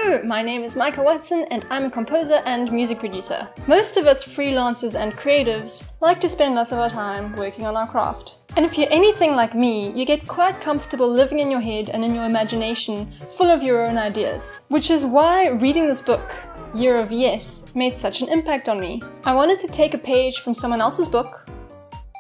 Hello, my name is Micah Watson and I'm a composer and music producer. Most of us freelancers and creatives like to spend lots of our time working on our craft. And if you're anything like me, you get quite comfortable living in your head and in your imagination, full of your own ideas. Which is why reading this book, Year of Yes, made such an impact on me. I wanted to take a page from someone else's book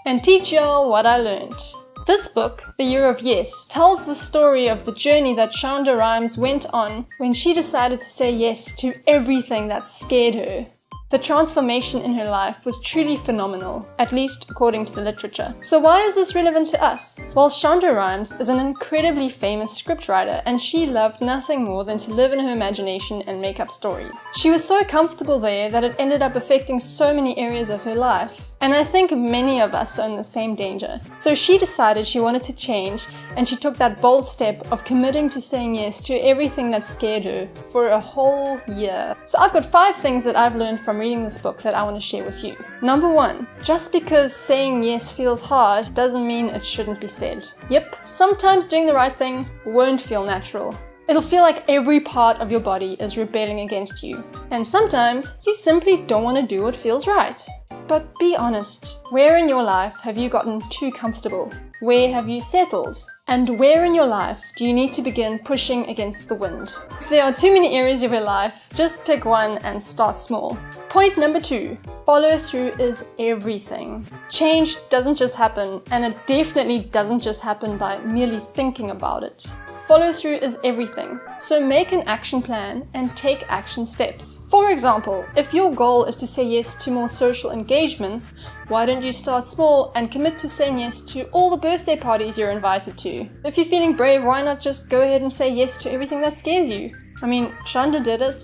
and teach y'all what I learned. This book, The Year of Yes, tells the story of the journey that Shonda Rhimes went on when she decided to say yes to everything that scared her. The transformation in her life was truly phenomenal, at least according to the literature. So why is this relevant to us? Well, Shonda Rhimes is an incredibly famous scriptwriter and she loved nothing more than to live in her imagination and make up stories. She was so comfortable there that it ended up affecting so many areas of her life. And I think many of us are in the same danger. So she decided she wanted to change and she took that bold step of committing to saying yes to everything that scared her for a whole year. So I've got 5 things that I've learned from reading this book that I want to share with you. Number 1, just because saying yes feels hard doesn't mean it shouldn't be said. Yep, sometimes doing the right thing won't feel natural. It'll feel like every part of your body is rebelling against you. And sometimes you simply don't want to do what feels right. But be honest, where in your life have you gotten too comfortable? Where have you settled? And where in your life do you need to begin pushing against the wind? If there are too many areas of your life, just pick one and start small. Point number 2, follow through is everything. Change doesn't just happen, and it definitely doesn't just happen by merely thinking about it. Follow through is everything, so make an action plan and take action steps. For example, if your goal is to say yes to more social engagements, why don't you start small and commit to saying yes to all the birthday parties you're invited to? If you're feeling brave, why not just go ahead and say yes to everything that scares you? I mean, Shonda did it.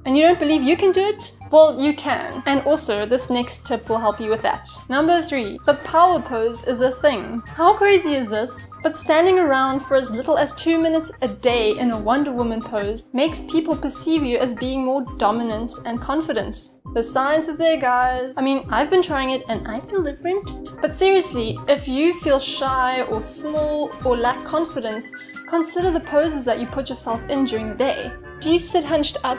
And you don't believe you can do it? Well, you can. And also, this next tip will help you with that. Number 3, the power pose is a thing. How crazy is this? But standing around for as little as 2 minutes a day in a Wonder Woman pose makes people perceive you as being more dominant and confident. The science is there, guys. I mean, I've been trying it and I feel different. But seriously, if you feel shy or small or lack confidence, consider the poses that you put yourself in during the day. Do you sit hunched up?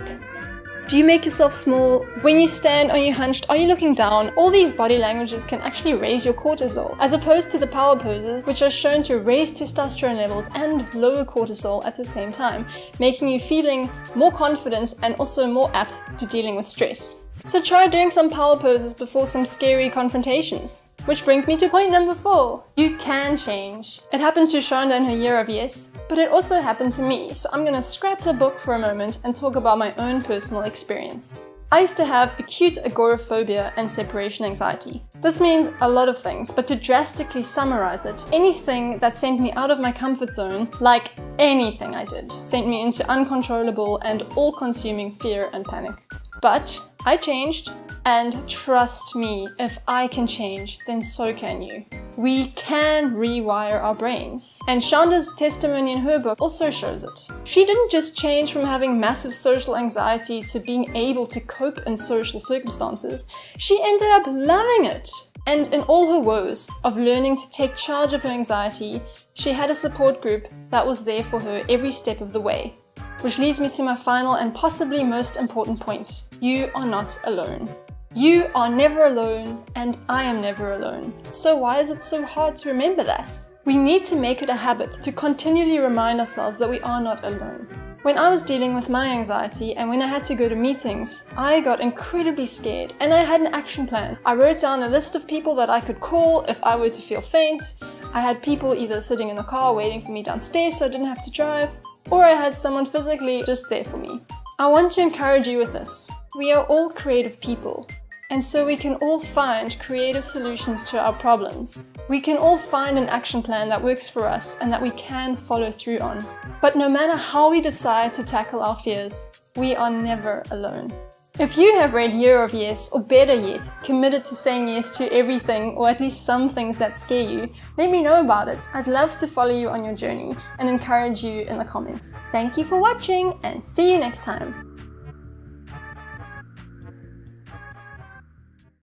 Do you make yourself small? When you stand, are you hunched? Are you looking down? All these body languages can actually raise your cortisol, as opposed to the power poses, which are shown to raise testosterone levels and lower cortisol at the same time, making you feeling more confident and also more apt to dealing with stress. So try doing some power poses before some scary confrontations. Which brings me to point number 4. You can change. It happened to Shonda in her Year of Yes, but it also happened to me, so I'm gonna scrap the book for a moment and talk about my own personal experience. I used to have acute agoraphobia and separation anxiety. This means a lot of things, but to drastically summarize it, anything that sent me out of my comfort zone, like anything I did, sent me into uncontrollable and all-consuming fear and panic. But I changed, and trust me, if I can change, then so can you. We can rewire our brains. And Shonda's testimony in her book also shows it. She didn't just change from having massive social anxiety to being able to cope in social circumstances, she ended up loving it. And in all her woes of learning to take charge of her anxiety, she had a support group that was there for her every step of the way. Which leads me to my final and possibly most important point. You are not alone. You are never alone, and I am never alone. So why is it so hard to remember that? We need to make it a habit to continually remind ourselves that we are not alone. When I was dealing with my anxiety and when I had to go to meetings, I got incredibly scared and I had an action plan. I wrote down a list of people that I could call if I were to feel faint. I had people either sitting in the car waiting for me downstairs so I didn't have to drive, or I had someone physically just there for me. I want to encourage you with this. We are all creative people, and so we can all find creative solutions to our problems. We can all find an action plan that works for us and that we can follow through on. But no matter how we decide to tackle our fears, we are never alone. If you have read Year of Yes, or better yet, committed to saying yes to everything or at least some things that scare you, let me know about it. I'd love to follow you on your journey and encourage you in the comments. Thank you for watching and see you next time.